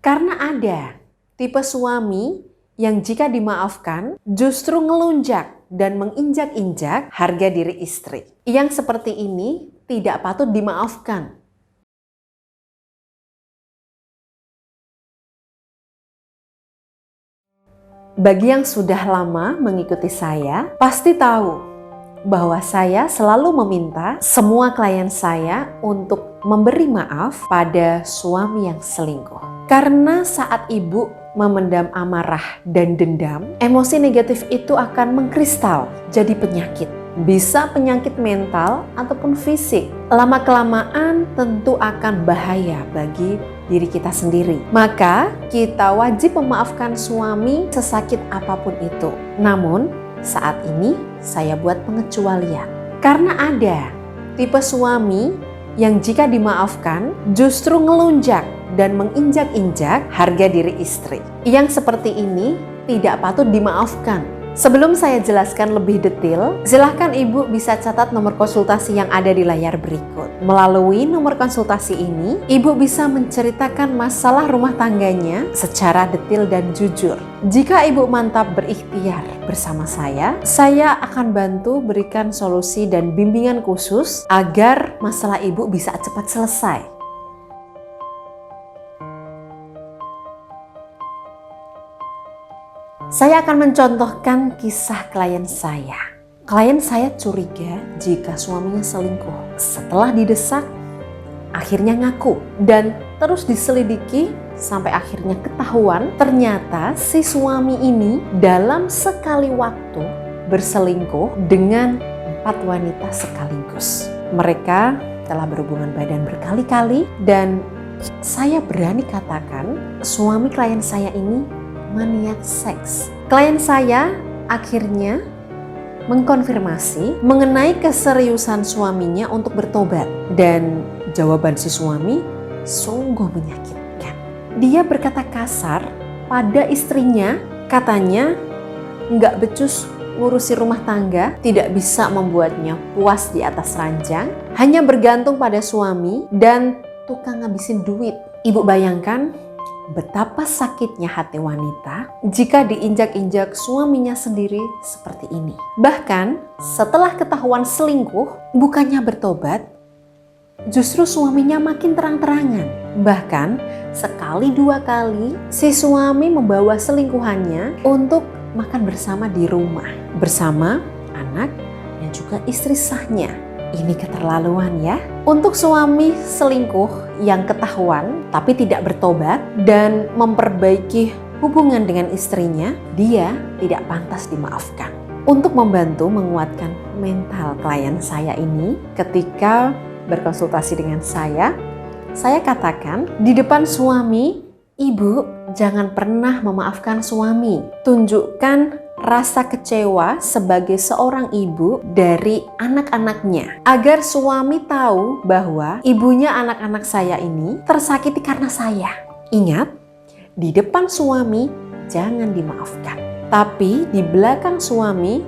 Karena ada tipe suami yang jika dimaafkan justru ngelunjak dan menginjak-injak harga diri istri. Yang seperti ini tidak patut dimaafkan. Bagi yang sudah lama mengikuti saya, pasti tahu bahwa saya selalu meminta semua klien saya untuk memberi maaf pada suami yang selingkuh. Karena saat ibu memendam amarah dan dendam, emosi negatif itu akan mengkristal jadi penyakit. Bisa penyakit mental ataupun fisik. Lama-kelamaan tentu akan bahaya bagi diri kita sendiri. Maka kita wajib memaafkan suami sesakit apapun itu. Namun saat ini saya buat pengecualian. Karena ada tipe suami yang jika dimaafkan justru ngelunjak dan menginjak-injak harga diri istri. Yang seperti ini tidak patut dimaafkan. Sebelum saya jelaskan lebih detail, silahkan ibu bisa catat nomor konsultasi yang ada di layar berikut. Melalui nomor konsultasi ini, ibu bisa menceritakan masalah rumah tangganya secara detail dan jujur. Jika ibu mantap berikhtiar bersama saya akan bantu berikan solusi dan bimbingan khusus agar masalah ibu bisa cepat selesai. Saya akan mencontohkan kisah klien saya. Klien saya curiga jika suaminya selingkuh. Setelah didesak, akhirnya ngaku dan terus diselidiki sampai akhirnya ketahuan ternyata si suami ini dalam sekali waktu berselingkuh dengan 4 wanita sekaligus. Mereka telah berhubungan badan berkali-kali dan saya berani katakan suami klien saya ini maniak seks. Klien saya akhirnya mengkonfirmasi mengenai keseriusan suaminya untuk bertobat dan jawaban si suami sungguh menyakitkan. Dia berkata kasar pada istrinya, katanya nggak becus ngurusi rumah tangga, tidak bisa membuatnya puas di atas ranjang, hanya bergantung pada suami dan tukang ngabisin duit. Ibu bayangkan betapa sakitnya hati wanita jika diinjak-injak suaminya sendiri seperti ini. Bahkan setelah ketahuan selingkuh, bukannya bertobat, justru suaminya makin terang-terangan. Bahkan sekali 2 kali si suami membawa selingkuhannya untuk makan bersama di rumah, bersama anak dan juga istri sahnya. Ini keterlaluan ya. Untuk suami selingkuh yang ketahuan tapi tidak bertobat dan memperbaiki hubungan dengan istrinya, dia tidak pantas dimaafkan. Untuk membantu menguatkan mental klien saya ini ketika berkonsultasi dengan saya katakan di depan suami, ibu jangan pernah memaafkan suami. Tunjukkan rasa kecewa sebagai seorang ibu dari anak-anaknya agar suami tahu bahwa ibunya anak-anak saya ini tersakiti karena saya. Ingat, di depan suami jangan dimaafkan, tapi di belakang suami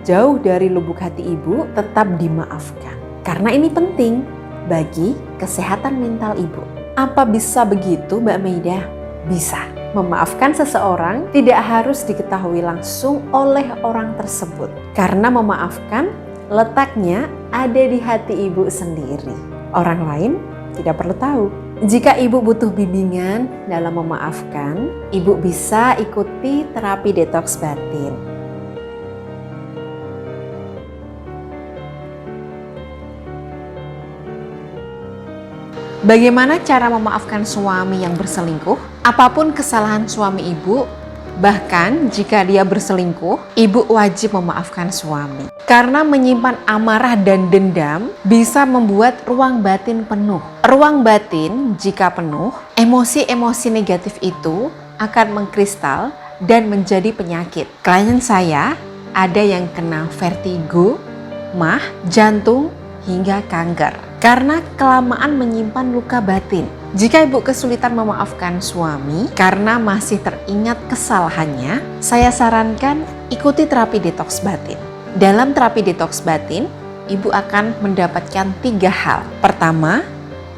jauh dari lubuk hati ibu tetap dimaafkan. Karena ini penting bagi kesehatan mental ibu. Apa bisa begitu, Mbak Maida? Bisa. Memaafkan seseorang tidak harus diketahui langsung oleh orang tersebut. Karena memaafkan letaknya ada di hati ibu sendiri. Orang lain tidak perlu tahu. Jika ibu butuh bimbingan dalam memaafkan, ibu bisa ikuti terapi detoks batin. Bagaimana cara memaafkan suami yang berselingkuh? Apapun kesalahan suami ibu, bahkan jika dia berselingkuh, ibu wajib memaafkan suami. Karena menyimpan amarah dan dendam bisa membuat ruang batin penuh. Ruang batin jika penuh, emosi-emosi negatif itu akan mengkristal dan menjadi penyakit. Klien saya ada yang kena vertigo, mah, jantung, hingga kanker. Karena kelamaan menyimpan luka batin. Jika ibu kesulitan memaafkan suami karena masih teringat kesalahannya, saya sarankan ikuti terapi detoks batin. Dalam terapi detoks batin, ibu akan mendapatkan 3 hal. Pertama,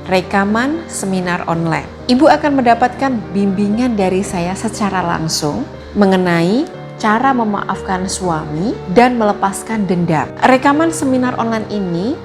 rekaman seminar online. Ibu akan mendapatkan bimbingan dari saya secara langsung mengenai cara memaafkan suami dan melepaskan dendam. Rekaman seminar online ini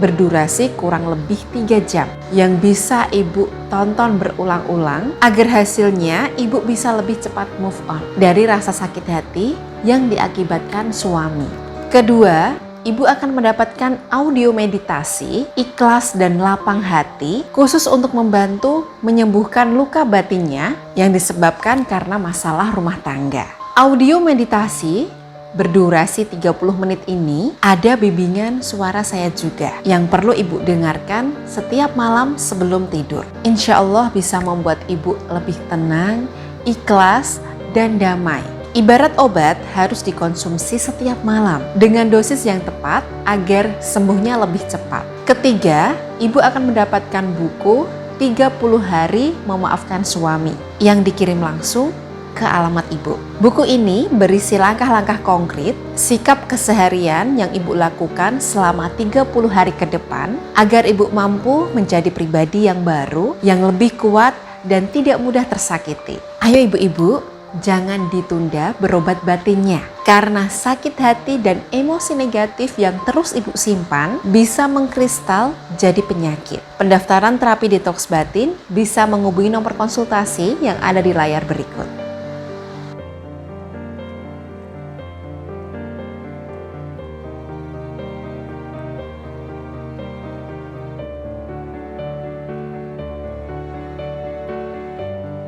berdurasi kurang lebih 3 jam yang bisa Ibu tonton berulang-ulang agar hasilnya Ibu bisa lebih cepat move on dari rasa sakit hati yang diakibatkan suami. Kedua, Ibu akan mendapatkan audio meditasi, ikhlas dan lapang hati khusus untuk membantu menyembuhkan luka batinnya yang disebabkan karena masalah rumah tangga. Audio meditasi berdurasi 30 menit ini ada bimbingan suara saya juga yang perlu Ibu dengarkan setiap malam sebelum tidur. Insya Allah bisa membuat Ibu lebih tenang, ikhlas, dan damai. Ibarat obat harus dikonsumsi setiap malam dengan dosis yang tepat agar sembuhnya lebih cepat. Ketiga, Ibu akan mendapatkan buku 30 hari memaafkan suami yang dikirim langsung ke alamat Ibu. Buku ini berisi langkah-langkah konkret, sikap keseharian yang Ibu lakukan selama 30 hari ke depan agar Ibu mampu menjadi pribadi yang baru, yang lebih kuat dan tidak mudah tersakiti. Ayo ibu-ibu, jangan ditunda berobat batinnya karena sakit hati dan emosi negatif yang terus Ibu simpan bisa mengkristal jadi penyakit. Pendaftaran terapi detox batin bisa menghubungi nomor konsultasi yang ada di layar berikut.